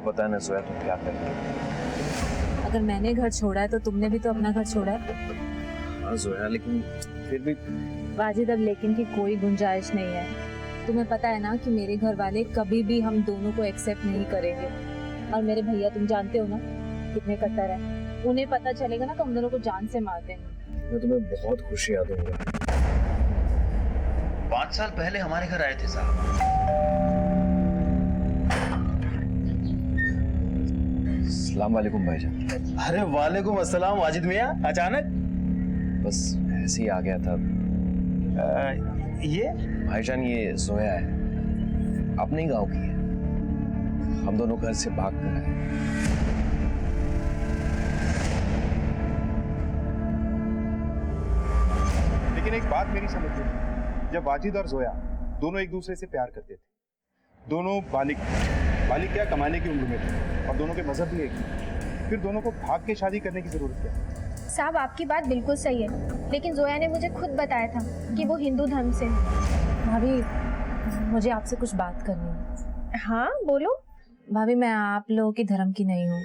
पता है ना जोया तुम क्या कर रही हो। अगर मैंने घर छोड़ा है तो तुमने भी तो अपना घर छोड़ा है। हाँ जोया, लेकिन फिर भी वाजिद, अब लेकिन की कोई गुंजाइश नहीं है। तुम्हें पता है ना कि मेरे घर वाले कभी भी हम दोनों को एक्सेप्ट नहीं करेंगे। और मेरे भैया तुम जानते हो ना कितने कट्टर हैं। उन्हें पता चलेगा ना तो हम दोनों को जान से मार देंगे। मैं तुम्हें बहुत खुशियां दूंगा। 5 साल पहले हमारे घर आए थे साहब। अस्सलाम वालेकुम भाईजान। अरे वालेकुम अस्सलाम वाजिद मियां, अचानक? बस ऐसे ही आ गया था। ये भाईजान ये जोया है, अपने ही गांव की है। हम दोनों घर से भाग कर आए। लेकिन एक बात मेरी समझ में नहीं, जब वाजिद और जोया दोनों एक दूसरे से प्यार करते थे, दोनों बालिग क्या कमाने की उम्र में थे और दोनों के मजहब भी एक ही, फिर दोनों को भाग के शादी करने की जरूरत क्या है? साहब आपकी बात बिल्कुल सही है, लेकिन जोया ने मुझे खुद बताया था कि वो हिंदू धर्म से है। भाभी मुझे आपसे कुछ बात करनी है। हाँ बोलो। भाभी मैं आप लोगों के धर्म की नहीं हूँ।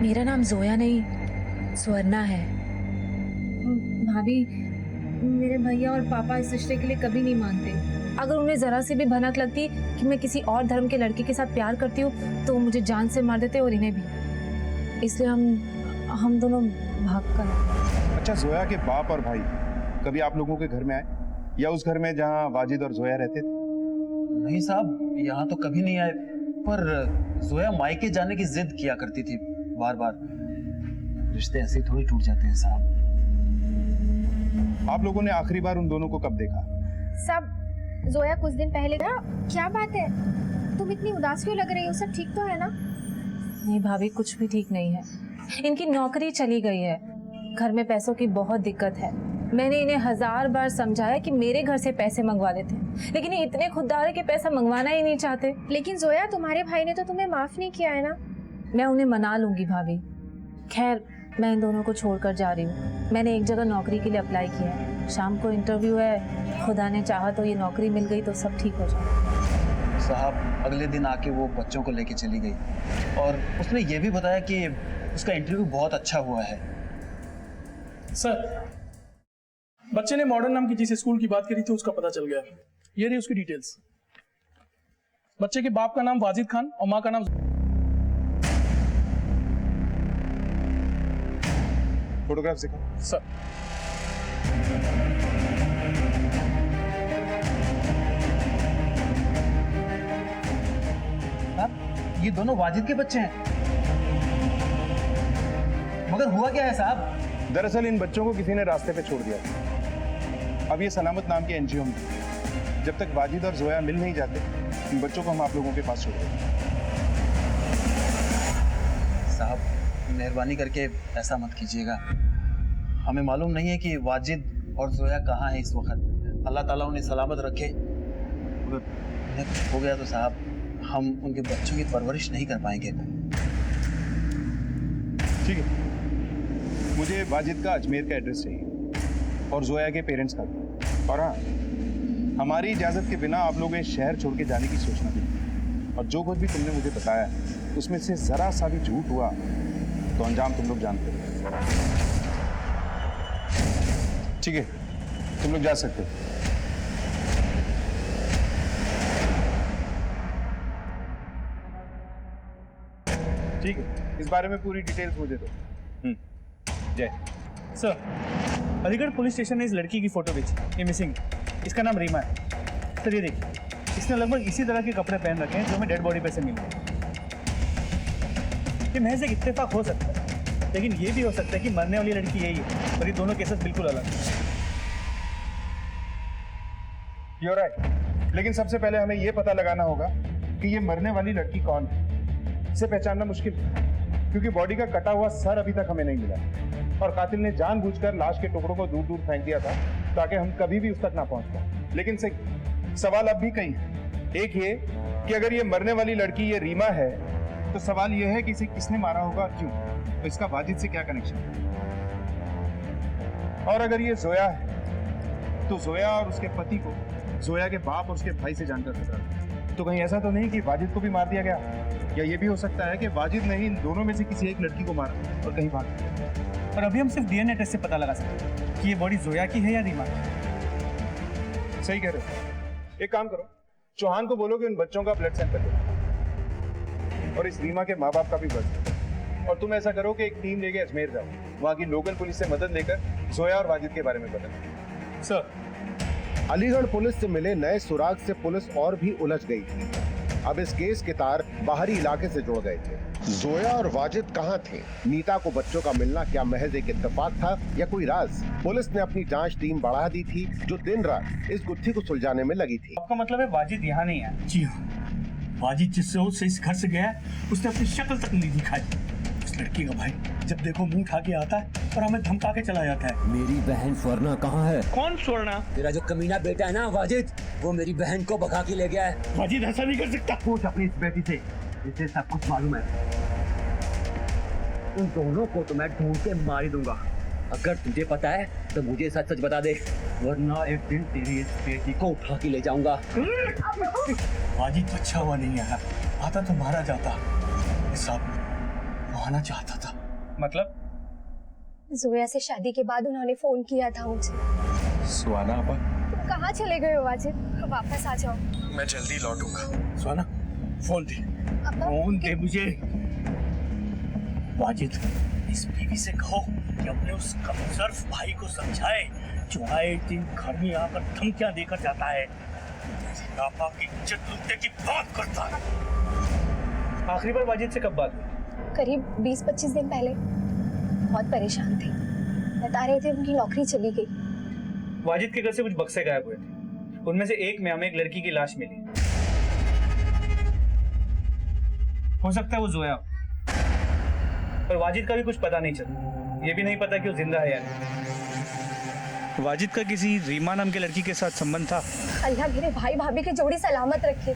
मेरा नाम जोया नहीं स्वर्णा है। भाभी मेरे भैया और पापा इस रिश्ते के लिए कभी नहीं मानते। अगर उन्हें जरा सी भी भनक लगती कि मैं किसी और धर्म के लड़के के साथ प्यार करती हूँ तो वो मुझे जान से मार देते और इन्हें भी। इसलिए हम दोनों भाग कर। अच्छा, जोया के बाप और भाई कभी आप लोगों के घर में आए या उस घर में जहाँ वाजिद और जोया रहते थे? नहीं साहब, यहाँ तो कभी नहीं आए, पर जोया मायके जाने की जिद किया करती थी बार बार। रिश्ते ऐसे थोड़ी टूट जाते हैं साहब। आप लोगों ने आखिरी बार उन दोनों को कब देखा? साहब जोया कुछ दिन पहले ना। क्या बात है, तुम इतनी उदास क्यों लग रही हो? सब ठीक तो है ना? नहीं भाभी, कुछ भी ठीक नहीं है। इनकी नौकरी चली गई है, घर में पैसों की बहुत दिक्कत है। मैंने इन्हें 1000 बार समझाया कि मेरे घर से पैसे मंगवा लेते, लेकिन ये इतने खुददार है कि पैसा मंगवाना ही नहीं चाहते। लेकिन जोया तुम्हारे भाई ने तो तुम्हें माफ नहीं किया है ना? मैं उन्हें मना लूंगी भाभी। खैर मैं इन दोनों को छोड़कर जा रही हूँ। मैंने एक जगह नौकरी के लिए अप्लाई किया है, शाम को इंटरव्यू है। खुदा ने चाहा तो ये नौकरी मिल गई तो सब ठीक हो जाए। साहब अगले दिन आके वो बच्चों को लेके चली गई और उसने ये भी बताया कि उसका इंटरव्यू बहुत अच्छा हुआ है। सर, बच्चे ने मॉडर्न नाम की जिस स्कूल की बात करी थी उसका पता चल गया। ये रही उसकी डिटेल्स। बच्चे के बाप का नाम वाजिद खान और माँ का नाम। फोटोग्राफ दिखाओ। सर साहब ये दोनों वाजिद के बच्चे हैं, मगर हुआ क्या है साहब? दरअसल इन बच्चों को किसी ने रास्ते पे छोड़ दिया। अब ये सलामत नाम की एनजीओ में, जब तक वाजिद और जोया मिल नहीं जाते, इन बच्चों को हम आप लोगों के पास छोड़ देंगे। साहब मेहरबानी करके ऐसा मत कीजिएगा। हमें मालूम नहीं है कि वाजिद और जोया कहाँ है इस वक्त। अल्लाह ताला उन्हें सलामत रखे। अगर उन्हें कुछ हो गया तो साहब हम उनके बच्चों की परवरिश नहीं कर पाएंगे। ठीक है, मुझे वाजिद का अजमेर का एड्रेस चाहिए और जोया के पेरेंट्स का भी। और हाँ, हमारी इजाजत के बिना आप लोग इस शहर छोड़ के जाने की सोचना नहीं। और जो कुछ भी तुमने मुझे बताया उसमें से जरा सा भी झूठ हुआ तो अंजाम तुम लोग जानते हो। ठीक है, तुम लोग जा सकते हो। ठीक है, इस बारे में पूरी डिटेल्स मुझे दो। जय। सर, अलीगढ़ पुलिस स्टेशन ने इस लड़की की फोटो भेजी। ये मिसिंग, इसका नाम रीमा है। सर ये देखिए, इसने लगभग इसी तरह के कपड़े पहन रखे हैं जो हमें डेड बॉडी पे से मिले। ये महज एक इत्तेफाक हो सकता है, लेकिन ये भी हो सकता है कि मरने वाली लड़की यही है, पर ये दोनों केसेस बिल्कुल अलग हैं। You're right। लेकिन सबसे पहले हमें यह पता लगाना होगा कि ये मरने वाली लड़की कौन है। इसे पहचानना मुश्किल है क्योंकि बॉडी का कटा हुआ सर अभी तक हमें नहीं मिला और कातिल ने जानबूझकर लाश के टुकड़ों को दूर दूर फेंक दिया था ताकि हम कभी भी उस तक ना पहुंच पाए। लेकिन सही सवाल अब भी कई है। एक ये कि अगर ये मरने वाली लड़की ये रीमा है तो सवाल ये है कि इसे किसने मारा होगा, क्यों, तो इसका वाजिद से क्या कनेक्शन है। और अगर ये जोया है तो जोया और उसके पति को जोया के बाप और उसके भाई से जानकर खतरा था। तो कहीं ऐसा तो नहीं कि वाजिद को भी मार दिया गया, या ये भी हो सकता है कि वाजिद ने ही इन दोनों में से किसी एक लड़की को मारा और कहीं भाग गया। और अभी हम सिर्फ डीएनए टेस्ट से पता लगा सकते हैं कि ये बॉडी जोया की है या रीमा की। सही कह रहे हो। एक काम करो, चौहान को बोलो कि उन बच्चों का ब्लड सैंपल लो और इस रीमा के माँ बाप का भी ब्लड। और तुम ऐसा करो कि एक टीम लेके अजमेर जाओ, वहाँ की लोकल पुलिस से मदद लेकर जोया और वाजिद के बारे में पता करो। सर, अलीगढ़ पुलिस से मिले नए सुराग से पुलिस और भी उलझ गई थी। अब इस केस के तार बाहरी इलाके से जुड़ गए थे। जोया और वाजिद कहाँ थे? नीता को बच्चों का मिलना क्या महज एक इत्तेफाक था या कोई राज? पुलिस ने अपनी जांच टीम बढ़ा दी थी जो दिन रात इस गुत्थी को सुलझाने में लगी थी। आपका मतलब है वाजिद यहाँ नहीं है? जी हाँ, वाजिद जिससे उससे इस घर से गया उसने अपनी शक्ल तक नहीं दिखाई। उस लड़की का भाई जब देखो मुंह उठा के आता है और हमें धमका के चला जाता है। मेरी बहन स्वर्णा कहाँ है? कौन स्वर्णा? तेरा जो कमीना बेटा है ना वाजिद, वो मेरी बहन को भगा के ले गया है। वाजिद ऐसा नहीं कर सकता। पूछ अपनी इस बेटी से, इसे सब कुछ मालूम है। उन दोनों को तो मैं ढूंढ के मार ही दूंगा। अगर तुझे पता है तो मुझे सच सच बता दे, वरना एक दिन तेरी इस बेटी को उठा के ले जाऊंगा। वाजिद तो अच्छा हुआ नहीं आया, आता तो मारा जाता। साहब माना चाहता था। मतलब? जोया से शादी के बाद उन्होंने फोन किया था मुझे। सुहाना आपा, तुम कहाँ चले गए हो वाजिद? वापस आ जाओ। मैं जल्दी लौटूंगा। सुहाना फोन दे, अब फोन दे मुझे। वाजिद, इस बीवी से कहो कि अपने उस कमजोर भाई को समझाए जो आए दिन घर में आकर धमकियां देकर जाता है, आपा की इज्जत लूटने की बात करता है। आखिरी बार वाजिद से कब बात हुई? करीब 20-25 दिन पहले। बहुत परेशान थे, बता रहे थे उनकी नौकरी चली गई। वाजिद के घर से कुछ बक्से गायब हुए थे, उनमें से एक में हमें एक लड़की की लाश मिली। हो सकता है वो जोया, पर वाजिद का भी कुछ पता नहीं चला। ये भी नहीं पता कि वो जिंदा है या नहीं। वाजिद का किसी रीमा नाम के लड़की के साथ संबंध था? अल्लाह मेरे भाई भाभी की जोड़ी सलामत रखे।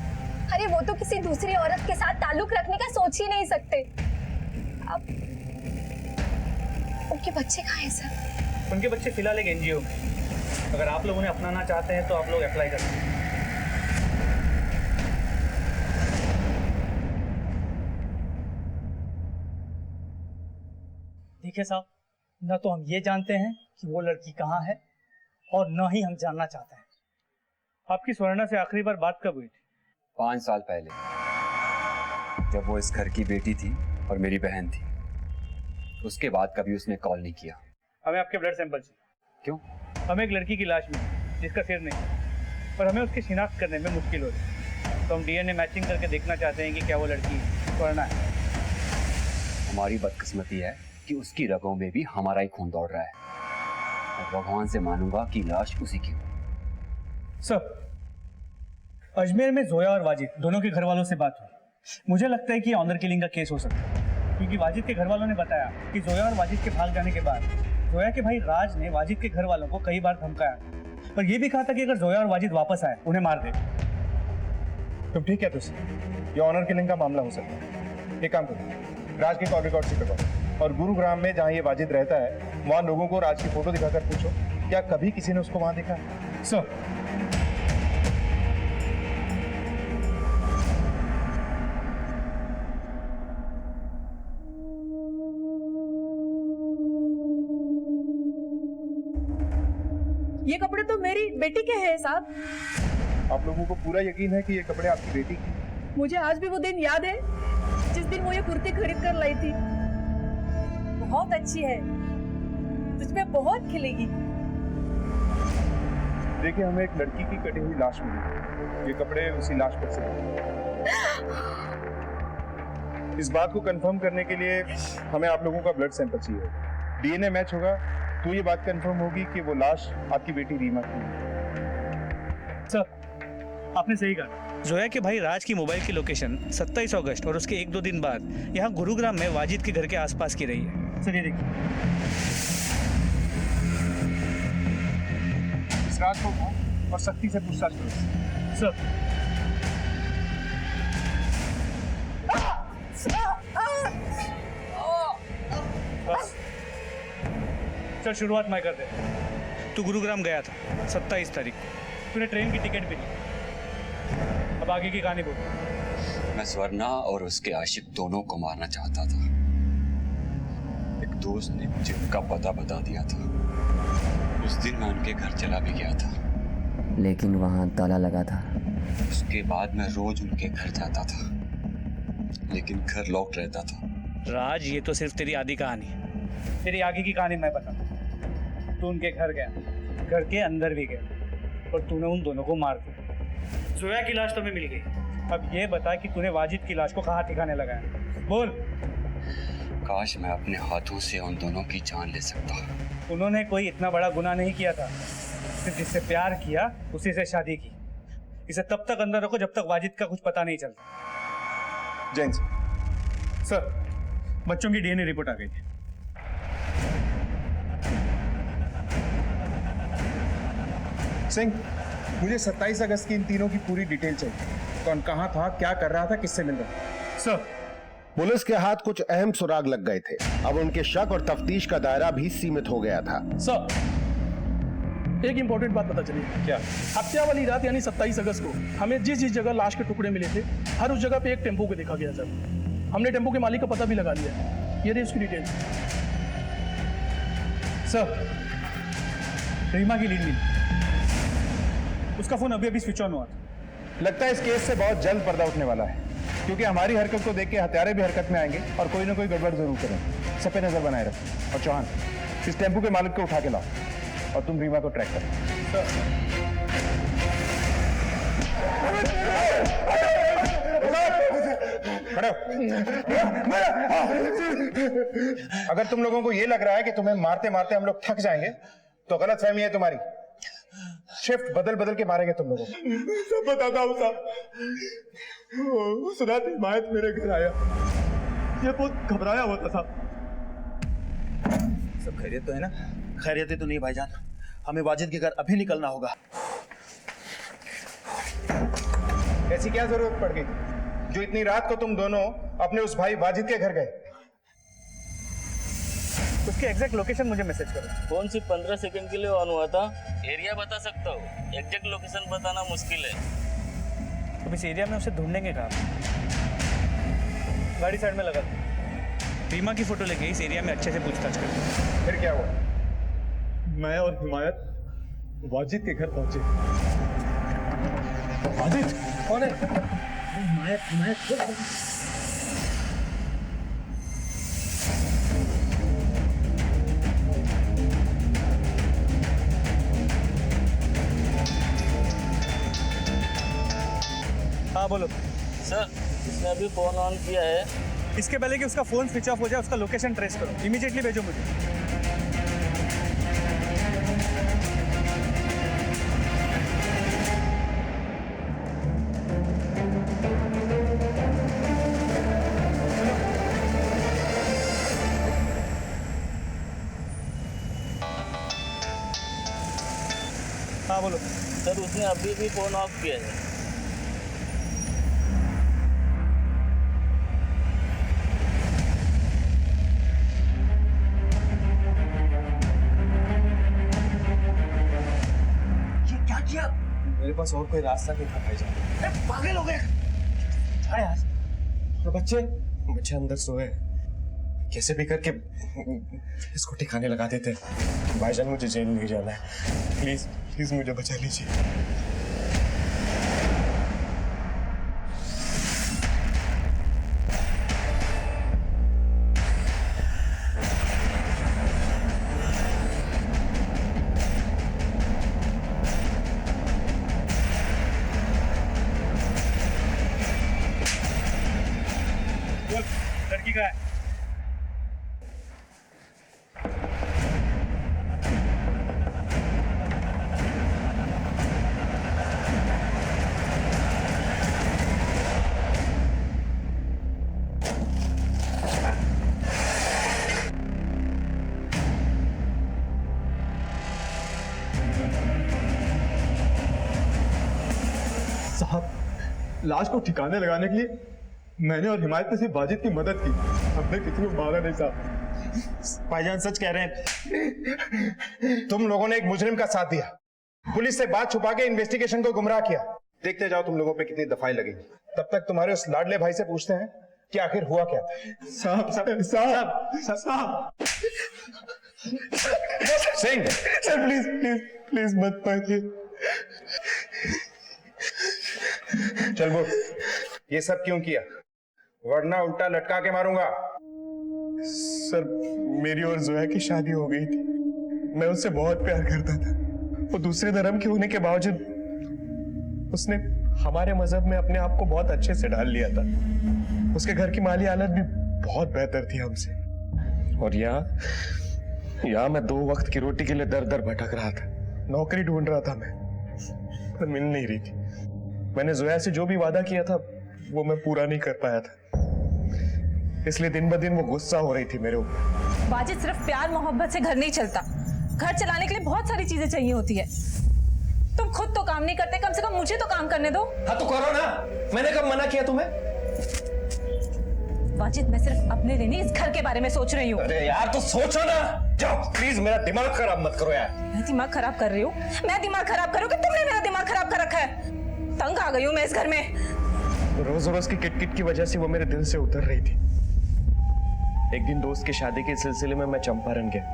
अरे वो तो किसी दूसरी औरत के साथ ताल्लुक रखने का सोच ही नहीं सकते। अब उनके बच्चे कहाँ हैं सर? उनके बच्चे फिलहाल एक एनजीओ में। अगर आप लोग उन्हें अपनाना चाहते हैं तो आप लोग अप्लाई कर सकते हैं। देखिए साहब, न तो हम ये जानते हैं कि वो लड़की कहाँ है और न ही हम जानना चाहते हैं। आपकी स्वर्णा से आखिरी बार बात कब हुई थी? 5 साल पहले, जब वो इस घर की बेटी थी और मेरी बहन थी। उसके बाद कभी उसने कॉल नहीं किया। हमें आपके ब्लड सैंपल चाहिए। क्यों? हमें एक लड़की की लाश मिली जिसका सिर नहीं, पर हमें उसकी शिनाख्त करने में मुश्किल हो रही है। तो हम डीएनए मैचिंग करके देखना चाहते हैं कि क्या वो लड़की स्वर्णा है। हमारी बदकिस्मती है कि उसकी रगों में भी हमारा ही खून दौड़ रहा है, और भगवान से मानूंगा कि लाश उसी की हो। सर, अजमेर में जोया और वाजिद दोनों के घर वालों से बात हुई। मुझे लगता है कि ऑनर किलिंग का केस हो सकता है, क्योंकि वाजिद के घर वालों ने बताया कि जोया और वाजिद के भाग जाने के बाद जोया के भाई राज ने वाजिद के घर वालों को कई बार धमकाया, पर यह भी कहा था कि अगर जोया और वाजिद वापस आए उन्हें मार दे। तुम ठीक है तुझसे, ये ऑनर किलिंग का मामला हो सकता है। एक काम करो, राज के कॉल रिकॉर्ड से करवाओ और गुरुग्राम में जहाँ ये वाजिद रहता है वहाँ लोगों को राज की फोटो दिखाकर पूछो क्या कभी किसी ने उसको वहाँ देखा है। सर, ये कपड़े तो मेरी बेटी के हैं साहब। आप लोगों को पूरा यकीन है कि ये कपड़े आपकी बेटी की? मुझे आज भी वो दिन याद है जिस दिन वो ये कुर्ती खरीद कर लाई थी। बहुत अच्छी है, तुझमें बहुत खिलेगी। देखिए, हमें एक लड़की की कटी हुई लाश मिली। ये कपड़े उसी लाश पर से। इस बात को कंफर्म करने के लिए हमें आप लोगों का ब्लड सैंपल चाहिए। डीएनए मैच होगा तो ये बात कंफर्म होगी कि वो लाश आपकी बेटी रीमा की है। सर, आपने सही कहा। जोया के भाई राज की मोबाइल की लोकेशन 27 अगस्त और उसके 1-2 दिन बाद यहाँ गुरुग्राम में वाजिद के घर के आसपास की रही है। सर, ये देखिए। इस राज को उठाओ और सख्ती से पूछताछ करो। सर, बस चल शुरुआत मैं कर दे। तू गुरुग्राम गया था 27 तारीख, तूने ट्रेन की टिकट भी ली। अब आगे की कहानी बोलो। मैं स्वर्णा और उसके आशिक दोनों को मारना चाहता था। एक दोस्त ने मुझे उनका पता बता दिया था। उस दिन मैं उनके घर चला भी गया था, लेकिन वहाँ ताला लगा था। उसके बाद मैं रोज उनके घर जाता था, लेकिन घर लॉक्ड रहता था। राज, ये तो सिर्फ तेरी आधी कहानी है। तेरी आगे की कहानी मैं बताऊँ। तू उनके घर गया, घर के अंदर भी गया और तूने उन दोनों को मार दिया। जोया की लाश तुम्हें मिल गई। अब ये बता कि तूने वाजिद की लाश को कहाँ ठिकाने लगाया, बोल। काश मैं अपने हाथों से उन दोनों की जान ले सकता। उन्होंने कोई इतना बड़ा गुनाह नहीं किया था। सिर्फ जिससे प्यार किया उसी से शादी की। इसे तब तक अंदर रखो जब तक वाजिद का कुछ पता नहीं चलता। जैन सर, बच्चों की डीएनए रिपोर्ट आ गई है। सिंह, मुझे 27 अगस्त की इन तीनों की पूरी डिटेल चाहिए। कौन कहाँ था, क्या कर रहा था, किससे मिल रहा था? सर, पुलिस के हाथ कुछ अहम सुराग लग गए थे। अब उनके शक और तफ्तीश का दायरा भी सीमित हो गया था। सर, एक इंपॉर्टेंट बात पता चली। क्या? हत्या वाली रात यानी 27 अगस्त को हमें जिस जिस जगह लाश के टुकड़े मिले थे, हर उस जगह पे एक टेम्पो को देखा गया सर। हमने टेम्पो के मालिक का पता भी लगा लिया है। ये रही उसकी डिटेल्स। सर, रीमा की लीड मिली। उसका फोन अभी अभी स्विच ऑन हुआ था। लगता है इस केस से बहुत जल्द पर्दा उठने वाला है, क्योंकि हमारी हरकत को देख के हत्यारे भी हरकत में आएंगे और कोई ना कोई गड़बड़ जरूर करेंगे। सब पे नजर बनाए रखो। और चौहान, इस टेम्पो के मालिक को उठा के लाओ और तुम रीमा को ट्रैक करो। खड़े हो। अगर तुम लोगों को ये लग रहा है कि तुम्हें मारते मारते हम लोग थक जाएंगे, तो गलत फहमी है तुम्हारी। शिफ्ट बदल बदल के मारेंगे तुम लोगों को। सब बताता हूँ साहब। उस रात हिमायत मेरे घर आया, ये बहुत घबराया हुआ था साहब। सब खैरियत तो है ना? खैरियत तो नहीं भाईजान, हमें वाजिद के घर अभी निकलना होगा। ऐसी क्या जरूरत पड़ गई जो इतनी रात को तुम दोनों अपने उस भाई वाजिद के घर गए? उसकी एग्जैक्ट लोकेशन मुझे मैसेज करो। फोन सिर्फ 15 सेकंड के लिए ऑन हुआ था। एरिया बता सकता हूँ, एग्जैक्ट लोकेशन बताना मुश्किल है। तुम इस एरिया में उसे ढूंढेंगे कहाँ? गाड़ी साइड में लगा दो। रीमा की फोटो लेके इस एरिया में अच्छे से पूछताछ करो। फिर क्या हुआ? मैं और हिमायत वाजिद के घर पहुंचे। वाजिद कौन है? हिमायत। हाँ बोलो सर, इसने अभी फोन ऑन किया है। इसके पहले कि उसका फोन स्विच ऑफ हो जाए उसका लोकेशन ट्रेस करो। इमीडिएटली भेजो मुझे। हाँ बोलो सर, उसने अभी भी फोन ऑफ किया है। मेरे पास और कोई रास्ता नहीं था भाईजान। पागल हो गए? तो बच्चे अंदर सोए, कैसे भी करके इसको ठिकाने लगा देते। भाईजान, मुझे जेल नहीं जाना है। प्लीज प्लीज मुझे बचा लीजिए। लड़की का है। साहब, लाश को ठिकाने लगाने के लिए मैंने और हिमायत ने सिर्फ वाजिद की मदद की। हमने किसी को मारा नहीं साहब। भाईजान सच कह रहे हैं। तुम लोगों ने एक मुजरिम का साथ दिया, पुलिस से बात छुपा के इन्वेस्टिगेशन को गुमराह किया। देखते जाओ तुम लोगों पे कितनी दफाई लगेगी। तब तक तुम्हारे उस लाडले भाई से पूछते हैं कि आखिर हुआ क्या था। Singh sir, please please please मत मारिए। चल बोल, ये सब क्यों किया, वरना उल्टा लटका के मारूंगा। सर, मेरी और जोया की शादी हो गई थी। मैं उससे बहुत प्यार करता था। वो दूसरे धर्म के होने के बावजूद उसने हमारे मजहब में अपने आप को बहुत अच्छे से डाल लिया था। उसके घर की माली हालत भी बहुत बेहतर थी हमसे। और यहाँ मैं 2 वक्त की रोटी के लिए दर दर भटक रहा था। नौकरी ढूंढ रहा था मैं, पर मिल नहीं रही थी। मैंने जोया से जो भी वादा किया था वो मैं पूरा नहीं कर पाया था, इसलिए दिन ब दिन वो गुस्सा हो रही थी मेरे ऊपर। वाजिद, सिर्फ प्यार मोहब्बत से घर नहीं चलता। घर चलाने के लिए बहुत सारी चीजें चाहिए होती है। तुम खुद तो काम नहीं करते, कम से कम मुझे तो काम करने दो। हाँ तो करो ना, मैंने कब मना किया तुम्हें? वाजिद, मैं सिर्फ अपने लिए नहीं, इस घर के बारे में सोच रही हूँ। अरे यार तो सोचो ना, जाओ प्लीज, मेरा दिमाग खराब मत करो यार। मैं दिमाग खराब कर रही हूँ? मैं दिमाग खराब करूँ कि तुमने मेरा दिमाग खराब कर रखा है? तंग आ गई हूँ मैं इस घर में। रोज रोज की किटकिट की वजह से वो मेरे दिल से उतर रही थी। एक दिन दोस्त की शादी के सिलसिले में मैं चंपारण गया।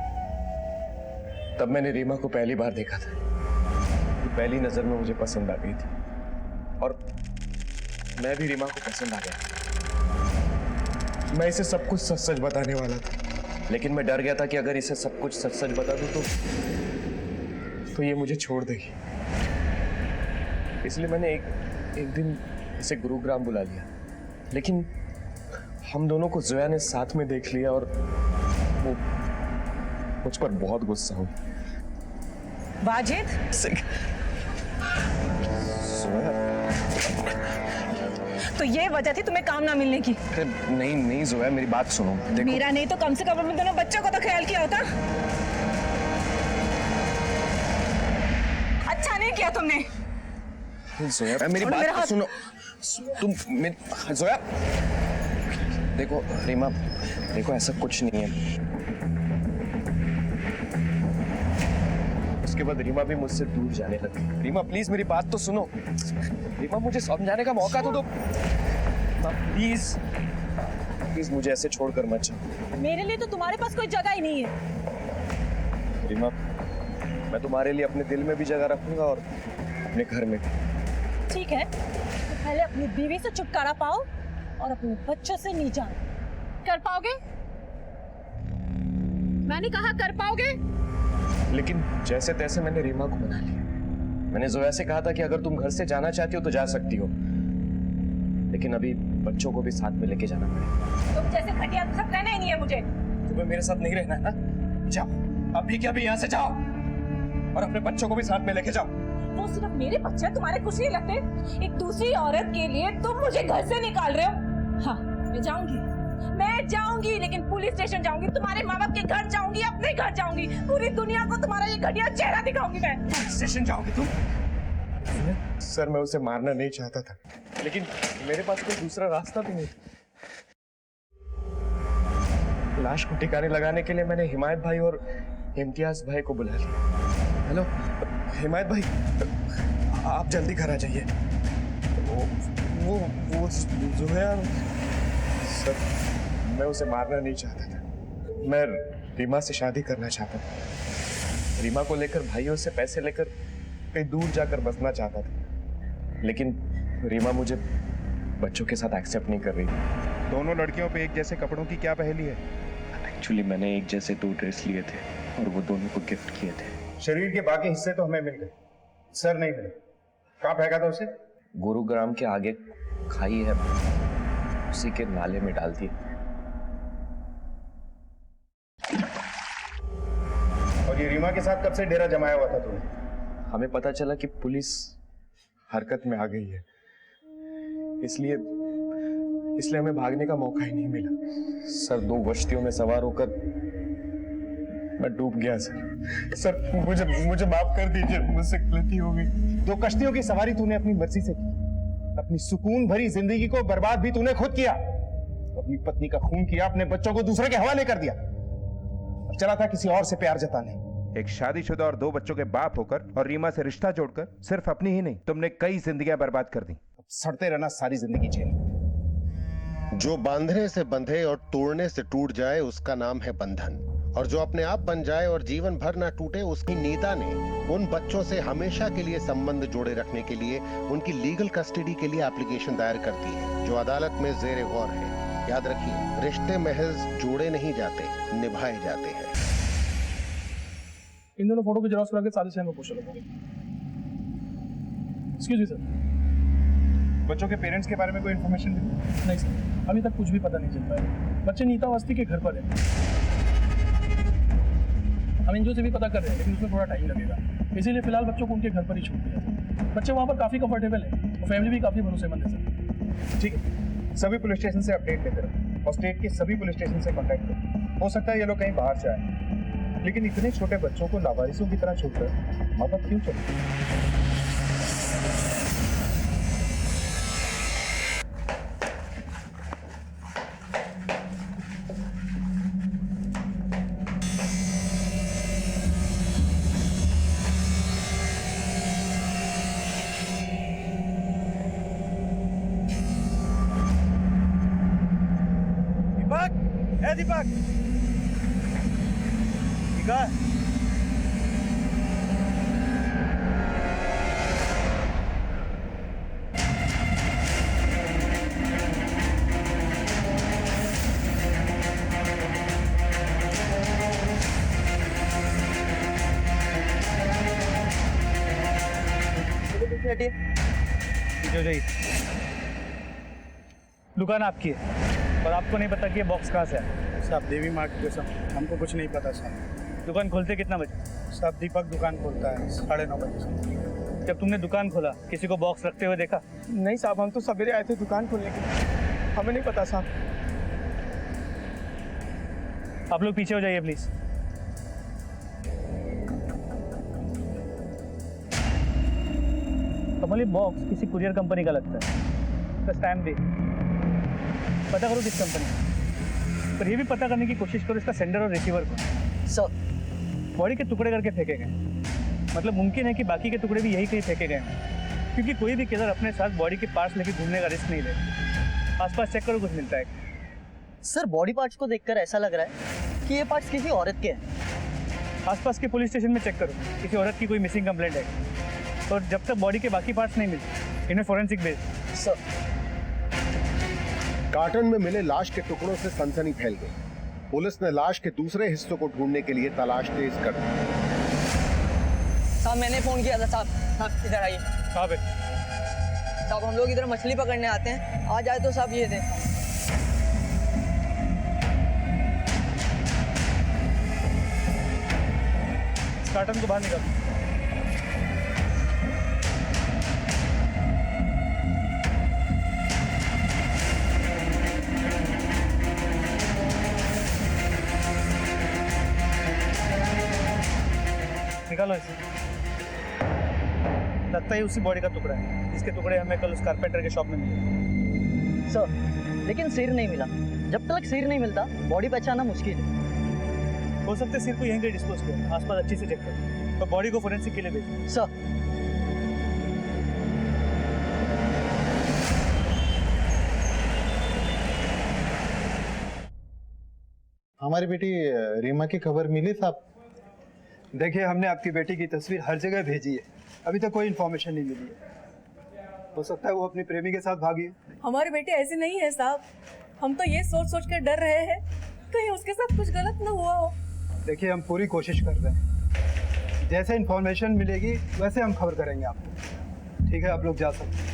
तब मैंने रीमा को पहली बार देखा था। पहली नजर में मुझे पसंद आ गई थी और मैं भी रीमा को पसंद आ गया। मैं इसे सब कुछ सच सच बताने वाला था, लेकिन मैं डर गया था कि अगर इसे सब कुछ सच सच बता दूं तो ये मुझे छोड़ देगी। इसलिए मैंने एक दिन इसे गुरुग्राम बुला लिया, लेकिन हम दोनों को जोया ने साथ में देख लिया और वो मुझ पर बहुत गुस्सा हुई। वाजिद, तो ये वजह थी तुम्हें काम ना मिलने की? नहीं जोया, मेरी बात सुनो। देखो, मेरा नहीं तो कम से कम अपने दोनों बच्चों का तो ख्याल किया होता। अच्छा नहीं किया तुमने। जोया मेरी बात तो सुनो। जोया देखो, रीमा देखो, ऐसा कुछ नहीं है। उसके बाद रीमा भी मुझसे दूर जाने लगी। रीमा प्लीज मेरी बात तो सुनो। रीमा मुझे समझाने का मौका तो दो। प्लीज प्लीज मुझे ऐसे छोड़कर मत जाओ। मेरे लिए तो तुम्हारे पास कोई जगह ही नहीं है। रीमा, मैं तुम्हारे लिए अपने दिल में भी जगह रखूंगा और अपने घर में भी। ठीक है, तो पहले अपनी बीवी से छुटकारा पाओ और अपने बच्चों से नहीं जाओ। कर पाओगे? मैंने कहा कर पाओगे? लेकिन जैसे तैसे मैंने रीमा को मना लिया। मैंने जोया से कहा था कि अगर तुम घर से जाना चाहती हो तो जा सकती हो, लेकिन अभी बच्चों को भी साथ में लेके जाना पड़ेगा। तुम जैसे घटिया सब रहना ही नहीं है मुझे। तुम्हें मेरे साथ नहीं रहना है ना? जाओ अभी के अभी यहाँ से जाओ और अपने बच्चों को भी साथ में लेके जाओ। वो सिर्फ मेरे बच्चे तुम्हारे कुछ नहीं लगते। एक दूसरी औरत के लिए तुम मुझे घर से निकाल रहे हो। हाँ, मैं जाऊंगी, लेकिन पुलिस स्टेशन जाऊंगी, तुम्हारे माँ बाप के घर जाऊंगी, अपने घर जाऊंगी, पूरी दुनिया को तुम्हारा ये घटिया चेहरा दिखाऊंगी मैं। पुलिस स्टेशन जाओगी तुम? सर, मैं उसे मारना नहीं चाहता था, लेकिन मेरे पास कोई दूसरा रास्ता भी नहीं था। लाश को ठिकाने लगाने के लिए मैंने हिमायत भाई और इम्तियाज भाई को बुला लिया। हेलो हिमायत भाई, आप जल्दी घर आ जाइए। वो जो है सर, मैं उसे मारना नहीं चाहता था। मैं रीमा से शादी करना चाहता था। रीमा को लेकर भाइयों से पैसे लेकर कहीं दूर जाकर बसना चाहता था, लेकिन रीमा मुझे बच्चों के साथ एक्सेप्ट नहीं कर रही थी। दोनों लड़कियों पे एक जैसे कपड़ों की क्या पहेली है? एक्चुअली मैंने एक जैसे 2 ड्रेस लिए थे और वो दोनों को गिफ्ट किए थे। शरीर के बाकी हिस्से तो हमें मिल गए, सर नहीं मिले। कहाँ फेंका था उसे? गुरुग्राम के आगे खाई है, उसी के नाले में डाल दिए। और ये रीमा के साथ कब से डेरा जमाया हुआ था तूने? हमें पता चला कि पुलिस हरकत में आ गई है, इसलिए हमें भागने का मौका ही नहीं मिला। सर, 2 कश्तियों में सवार होकर मैं डूब गया सर। मुझे माफ कर दीजिए, मुझसे गलती हो गई। 2 कश्तियों की सवारी तूने अपनी मर्जी से की, अपनी सुकून भरी जिंदगी को बर्बाद भी तूने खुद किया, अपनी पत्नी का खून किया, अपने बच्चों को दूसरे के हवाले कर दिया और चला था किसी और से प्यार जताने। एक शादीशुदा और 2 बच्चों के बाप होकर और रीमा से रिश्ता जोड़कर सिर्फ अपनी ही नहीं, तुमने कई जिंदगियां बर्बाद कर दी। सड़ते रहना सारी जिंदगी जेल। जो बांधने से बंधे और तोड़ने से टूट जाए उसका नाम है बंधन, और जो अपने आप बन जाए और जीवन भर ना टूटे उसकी नीता ने उन बच्चों से हमेशा के लिए संबंध जोड़े रखने के लिए उनकी लीगल कस्टडी के लिए एप्लीकेशन दायर कर दी है, जो अदालत में जेर गौर है। याद रखिए, रिश्ते महज जोड़े नहीं जाते, निभाए जाते हैं। इन दोनों फोटो को जेरॉक्स करा के सारे शहर में पोस्ट लगा। एक्सक्यूज मी सर, बच्चों के पेरेंट्स के बारे में कोई इन्फॉर्मेशन मिली? नहीं सर, अभी तक कुछ भी पता नहीं चल पाया। बच्चे नीता अवस्थी के घर पर है। हम एनजीओ से भी पता कर रहे हैं, लेकिन उसमें थोड़ा टाइम लगेगा, इसीलिए फिलहाल बच्चों को उनके घर पर ही छोड़ दिया। बच्चे वहाँ पर काफ़ी कंफर्टेबल है और फैमिली भी काफ़ी भरोसेमंद है सर। ठीक है, सभी पुलिस स्टेशन से अपडेट लेते रहो और स्टेट के सभी पुलिस स्टेशन से कांटेक्ट करो। हो सकता है ये लोग कहीं बाहर से आए, लेकिन इतने छोटे बच्चों को लावारिसों की तरह छोड़कर माँ बाप क्यों चले? दीपक, ठीक है? जो जी, दुकान आपकी है और आपको नहीं पता कि ये बॉक्स कहाँ से है? साहब देवी मार्ट के सब हमको कुछ नहीं पता साहब। दुकान खोलते कितना बजे? साहब दीपक दुकान खोलता है 9:30 बजे से। जब तुमने दुकान खोला किसी को बॉक्स रखते हुए देखा? नहीं साहब, हम तो सवेरे आए थे दुकान खोलने के लिए, हमें नहीं पता साहब। आप लोग पीछे हो जाइए प्लीज। कमल, ये बॉक्स किसी कुरियर कंपनी का लगता है, इसका स्टैम्प भी। पता करो किस कंपनी का, पर ये भी पता करने की कोशिश करो इसका सेंडर और रिसीवर को। सर, बॉडी के टुकड़े करके फेंके गए, मतलब मुमकिन है कि बाकी के टुकड़े भी यही कहीं फेंके गए हैं, क्योंकि कोई भी किलर अपने साथ बॉडी के पार्ट्स लेके घूमने का रिस्क नहीं ले। आसपास चेक करो, कुछ मिलता है। सर बॉडी पार्ट्स को देखकर ऐसा लग रहा है कि ये पार्ट्स किसी औरत के हैं। आसपास के पुलिस स्टेशन में चेक करो, किसी औरत की कोई मिसिंग कंप्लेंट है, और जब तक बॉडी के बाकी पार्ट्स नहीं मिलते इन्हें फोरेंसिक भेज। सर, कार्टन में मिले लाश के टुकड़ों से सनसनी फैल गई। पुलिस ने लाश के दूसरे हिस्सों को ढूंढने के लिए तलाश तेज कर दी। साहब मैंने फोन किया था साहब। साहब इधर आइए। साहब साहब हम लोग इधर मछली पकड़ने आते हैं, आ जाए तो साहब ये दे। कार्टन को बाहर निकाल। निकालो इसे। लगता है उसी बॉडी का टुकड़ा है, इसके टुकड़े हमें कल उस कारपेंटर के शॉप में मिले। सर लेकिन सिर नहीं मिला। जब तक सिर नहीं मिलता बॉडी पहचानना मुश्किल है। हो सकता है सिर को यहीं कहीं डिस्पोज किया, आसपास अच्छी से चेक करो, तो बॉडी को फोरेंसिक के लिए भेजो। सर हमारी बेटी रीमा की खबर मिली साहब? देखिए, हमने आपकी बेटी की तस्वीर हर जगह भेजी है, अभी तक कोई इन्फॉर्मेशन नहीं मिली है। हो सकता है वो अपनी प्रेमी के साथ भागी है। हमारी बेटी ऐसी नहीं है साहब, हम तो ये सोच सोच कर डर रहे हैं कहीं उसके साथ कुछ गलत ना हुआ हो। देखिए, हम पूरी कोशिश कर रहे हैं, जैसे इन्फॉर्मेशन मिलेगी वैसे हम खबर करेंगे आपको। ठीक है, आप लोग जा सकते हैं।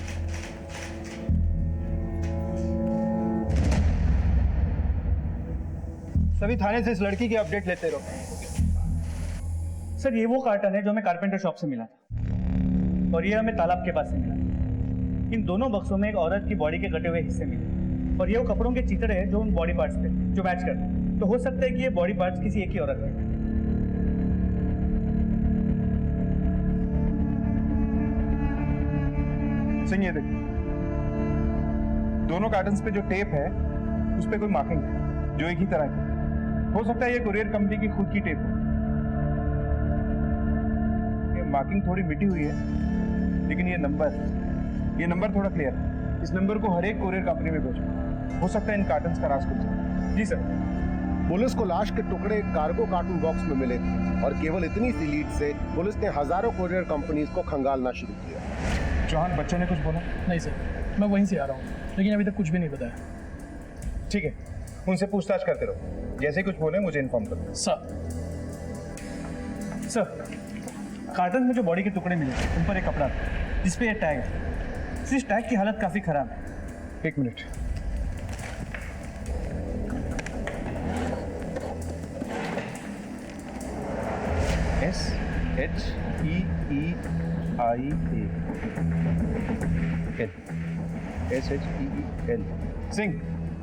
सभी थाने से इस लड़की की अपडेट लेते रहो। सर ये वो कार्टन है जो हमें कारपेंटर शॉप से मिला था, और ये हमें तालाब के पास से मिला। इन दोनों बक्सों में एक औरत की बॉडी के कटे हुए हिस्से मिले, और ये वो कपड़ों के चितड़े हैं जो उन बॉडी पार्ट्स पे जो मैच करते हैं। तो हो सकता है कि ये बॉडी पार्ट्स किसी एक ही औरत के। सुनिए, देखिए, दोनों कार्टन्स पे जो टेप है उस पे कोई मार्किंग है जो एक ही तरह की। हो सकता है ये कुरियर कंपनी की खुद की टेप हो। मार्किंग थोड़ी मिटी हुई है, लेकिन ये नंबर थोड़ा क्लियर है। इस नंबर को हर एक कोरियर कंपनी में भेजो। हो सकता है इन कार्टन्स का राज खुल जाए। जी सर। पुलिस को लाश के टुकड़े कार्गो कार्टून बॉक्स में मिले थे और केवल इतनी सी लीड से पुलिस ने हजारों कोरियर कंपनीज को खंगालना शुरू किया। चौहान, बच्चों ने कुछ बोला? नहीं सर, मैं वहीं से आ रहा हूँ, लेकिन अभी तक कुछ भी नहीं बताया। ठीक है, उनसे पूछताछ करते रहो, जैसे कुछ बोले मुझे इन्फॉर्म करो। सर, कार्टन में जो बॉडी के टुकड़े मिले उन पर एक कपड़ा था जिस पे ये टैग है। इस टैग की हालत काफी खराब है। एक मिनट। SHEEIA SHEEL सिंह,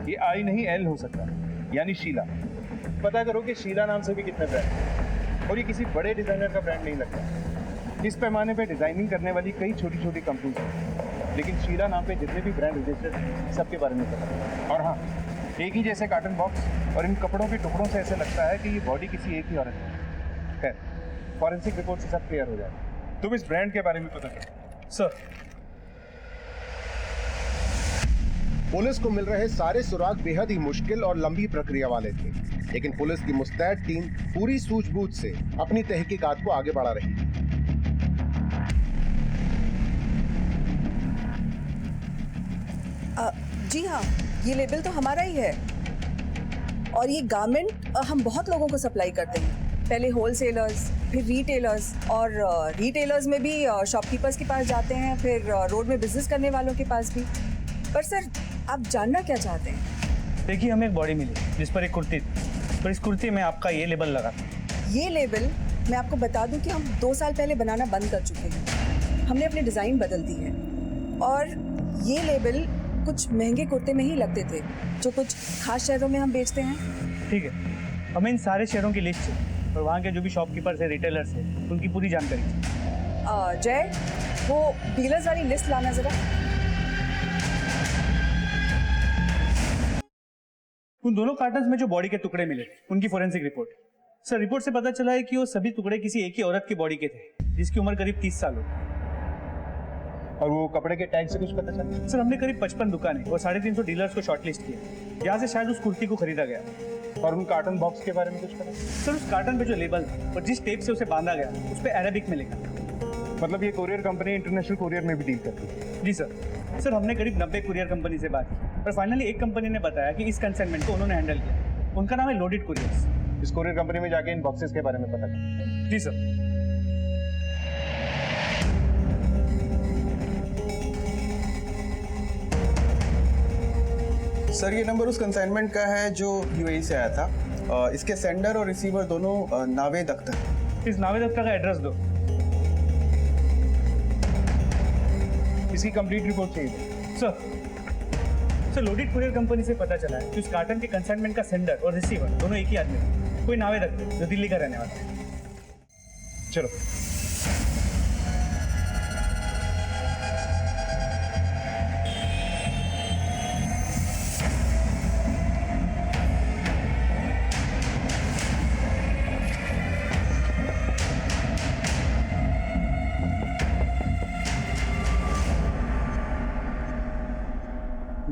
ये आई नहीं एल हो सकता, यानी शीला। पता करो कि शीला नाम से भी कितने ब्रांड हैं, और ये किसी बड़े डिजाइनर का ब्रांड नहीं लगता। इस पैमाने पे डिजाइनिंग करने वाली कई छोटी छोटी कंपनीज हैं, लेकिन शीला नाम पे जितने भी ब्रांड रजिस्टर्ड हैं सबके बारे में पता है। और हाँ, एक ही जैसे कार्टन बॉक्स और इन कपड़ों के टुकड़ों से ऐसे लगता है कि ये बॉडी किसी एक ही औरत की है। खैर, फॉरेंसिक रिपोर्ट से सब क्लियर हो जाएगा। तुम इस ब्रांड के बारे में पता करो। सर, पुलिस को मिल रहे सारे सुराग बेहद ही मुश्किल और लंबी प्रक्रिया वाले थे, लेकिन पुलिस की मुस्तैद टीम पूरी सूझबूझ से अपनी तहकीकात को आगे बढ़ा रही है। जी हाँ, ये लेबल तो हमारा ही है और ये गारमेंट हम बहुत लोगों को सप्लाई करते हैं। पहले होलसेलर्स, फिर रिटेलर्स, और रिटेलर्स में भी शॉपकीपर्स के पास जाते हैं, फिर रोड में बिजनेस करने वालों के पास भी। पर सर, आप जानना क्या चाहते हैं? देखिए, हमें एक बॉडी मिली जिस पर एक कुर्ती थी, पर इस कुर्ती में आपका ये लेबल लगा था। ये लेबल मैं आपको बता दूं कि हम 2 साल पहले बनाना बंद कर चुके हैं। हमने अपनी डिज़ाइन बदल दी है और ये लेबल कुछ महंगे कुर्ते में ही लगते थे जो कुछ खास शहरों में हम बेचते हैं। ठीक है, हमें इन सारे शहरों की लिस्ट है और वहाँ के जो भी शॉपकीपर्स है, रिटेलर्स है, उनकी पूरी जानकारी चाहिए। जय, वो डीलर्स वाली लिस्ट लाना ज़रा। उन दोनों कार्टन्स में जो बॉडी के टुकड़े मिले उनकी फोरेंसिक रिपोर्ट। सर, रिपोर्ट से पता चला है कि वो सभी टुकड़े किसी एक ही औरत की बॉडी के थे जिसकी उम्र करीब 30 साल हो। और वो कपड़े के टैग से कुछ पता चला? सर, हमने करीब 55 दुकानें और 350 डीलर्स को शॉर्टलिस्ट किया जहाँ से शायद उस कुर्ती को खरीदा गया। और उन कार्टन बॉक्स के बारे में कुछ पता? सर, उस कार्टन पे जो लेबल था और जिस टेप से उसे बांधा गया उस पर अरेबिक में लिखा। मतलब ये कोरियर कंपनी इंटरनेशनल कोरियर में भी डील करती है? जी सर, हमने करीब 90 कुरियर कंपनी से बात की, पर फाइनली एक कंपनी ने बताया कि इस कंसाइनमेंट को उन्होंने हैंडल किया। उनका नाम है लोडेड कुरियर्स। इस कोरियर कंपनी में जाके इन बॉक्सेस के बारे में पता करें। जी सर। सर, ये नंबर उस कंसाइनमेंट का है जो यूएई से आया था। इसके सेंडर और रिसीवर दोनों नावेद अख्तर। इस नावेद अख्तर का एड्रेस दो। इसकी कंप्लीट रिपोर्ट चाहिए। सर, लोडेड कुरियर कंपनी से पता चला है कि उस कार्टन के कंसाइनमेंट का सेंडर और रिसीवर दोनों एक ही आदमी है, कोई नावेद अख्तर जो दिल्ली का रहने वाला है। चलो।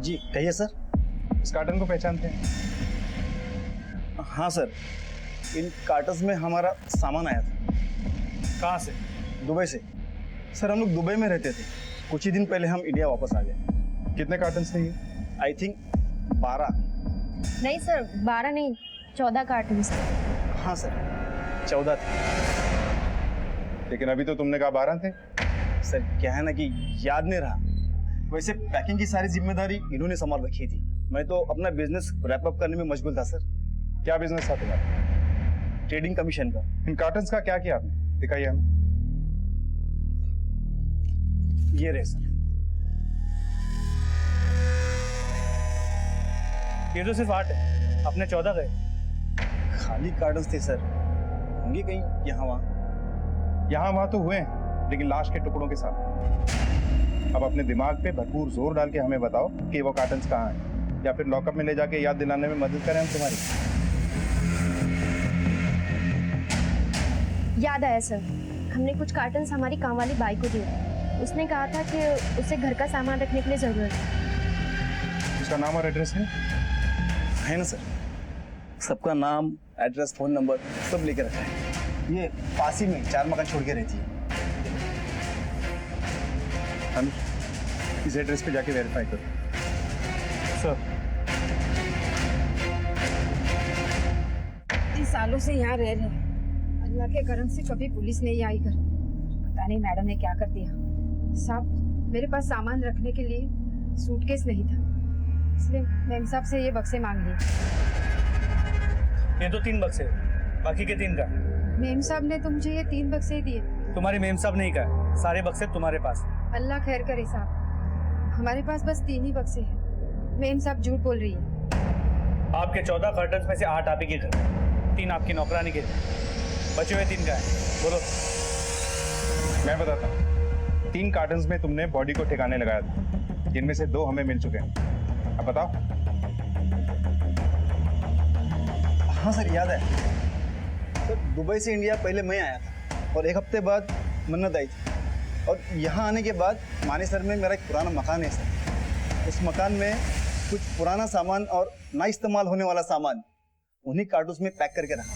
जी कहिए सर। इस कार्टन को पहचानते हैं? हाँ सर, इन कार्टन्स में हमारा सामान आया था। कहाँ से? दुबई से। सर, हम लोग दुबई में रहते थे, कुछ ही दिन पहले हम इंडिया वापस आ गए। कितने कार्टन्स थे ये? I think 12। नहीं सर, 12 नहीं, 14 कार्टन। हाँ सर, 14 थे। लेकिन अभी तो तुमने कहा 12 थे। सर, क्या है ना कि याद नहीं रहा। वैसे पैकिंग की सारी जिम्मेदारी इन्होंने संभाल रखी थी, मैं तो अपना बिजनेस रैप अप करने में मशगूल था सर। क्या बिजनेस था तुम्हारा? ट्रेडिंग कमीशन का। इन कार्टन्स का क्या किया आपने? दिखाइए हमें। ये रहे सर। ये तो सिर्फ 8 है, अपने 14 गए। खाली कार्टन्स थे सर, होंगे कहीं यहाँ वहाँ तो हुए हैं, लेकिन लाश के टुकड़ों के साथ। अब अपने दिमाग पे भरपूर जोर डाल के हमें बताओ कि वो कार्टन्स कहाँ हैं, या फिर लॉकअप में ले जाके याद दिलाने में मदद करें हम तुम्हारी। याद आया सर, हमने कुछ कार्टन हमारी काम वाली बाई को दिए। उसने कहा था कि उसे घर का सामान रखने के लिए ज़रूरत है। उसका नाम और एड्रेस है ना सर? सबका नाम, एड्रेस, फ़ोन नंबर सब लेके रखा है। ये पास ही में 4 मकान छोड़ के रहती है। हम इस एड्रेस पे जाके वेरीफाई करो। सर, सालों से यहाँ रह रहे हैं, अल्लाह के करम से कभी पुलिस नहीं आई घर। पता नहीं मैडम ने क्या कर दिया। साहब, मेरे पास सामान रखने के लिए सूटकेस नहीं था, इसलिए मेम साहब से ये बक्से मांग लिए। ये तो 3 बक्से, बाकी के 3 का? मेम साहब ने तो मुझे ये 3 बक्से ही दिए। तुम्हारे मेम साहब नहीं कहा, सारे बक्से तुम्हारे पास। अल्लाह खैर करे साहब, हमारे पास बस 3 ही बक्से हैं। मेम साहब झूठ बोल रही है। आपके 14 कर्टन्स में से 8 आप ही के घर, 3 आपकी नौकरानी के, बचे हुए 3 का है। बोलो। मैं बताता हूँ। 3 कार्टन्स में तुमने बॉडी को ठिकाने लगाया था, जिनमें से 2 हमें मिल चुके हैं। अब बताओ। हाँ सर, याद है सर। दुबई से इंडिया पहले मैं आया था और 1 हफ्ते बाद मन्नत आई थी। और यहाँ आने के बाद मानेसर में मेरा एक पुराना मकान है सर। उस मकान में कुछ पुराना सामान और ना इस्तेमाल होने वाला सामान उन्हीं कार्टून्स में पैक करके रखा।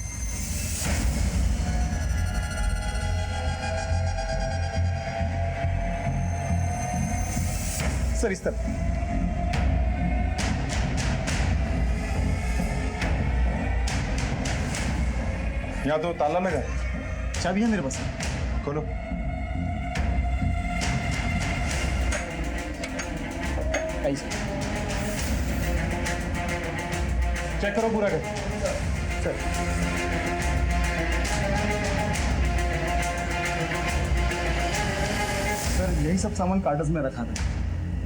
सर इस तरह। यहाँ तो ताला लगा है। चाबी है मेरे पास। खोलो। चेक करो पूरा कर। सर यही सब सामान कार्टून्स में रखा था।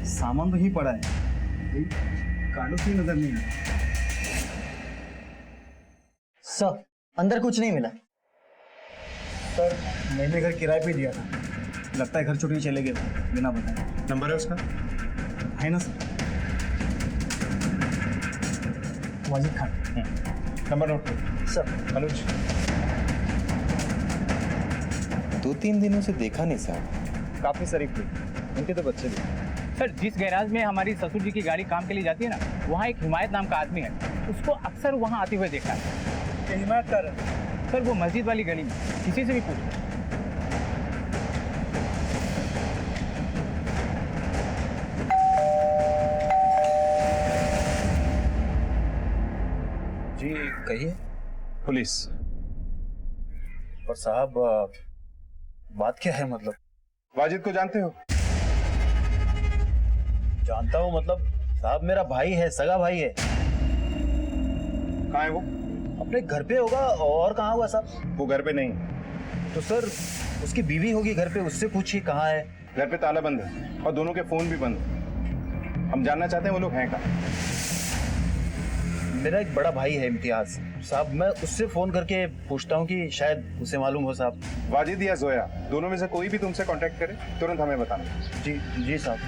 सामान तो ही पड़ा है, कार्टून्स ही नजर नहीं आता। सर अंदर कुछ नहीं मिला। सर मैंने घर किराए पे दिया था, लगता है घर छुट्टी चले गए बिना बताए। नंबर है उसका? है ना sir? Wajid Khan. Number note करो। सर। अनुज। 2-3 दिनों से देखा नहीं साहब। काफी शरीफ थे, उनके तो बच्चे भी। सर, जिस गैराज में हमारी ससुर जी की गाड़ी काम के लिए जाती है ना, वहाँ एक हिमायत नाम का आदमी है, उसको अक्सर वहाँ आते हुए देखा है। हिमायत कर सर, वो मस्जिद वाली गली में, किसी से भी पूछ। जी कहिए। पुलिस। और साहब बात क्या है? मतलब वाजिद को जानते हो? जानता हूँ, मतलब साहब मेरा भाई है, सगा भाई है। कहाँ है वो? अपने घर पे होगा, और कहाँ होगा साहब? वो घर पे नहीं। तो सर उसकी बीवी होगी घर पे, उससे पूछिए कहाँ है। घर पे ताला बंद है और दोनों के फोन भी बंद है। हम जानना चाहते हैं वो लोग हैं कहाँ। मेरा एक बड़ा भाई है इम्तियाज साहब, मैं उससे फोन करके पूछता हूँ कि शायद उसे मालूम हो साहब। वाजिद या जोया, दोनों में से कोई भी तुमसे कांटेक्ट करे तुरंत हमें बताना। जी जी साहब।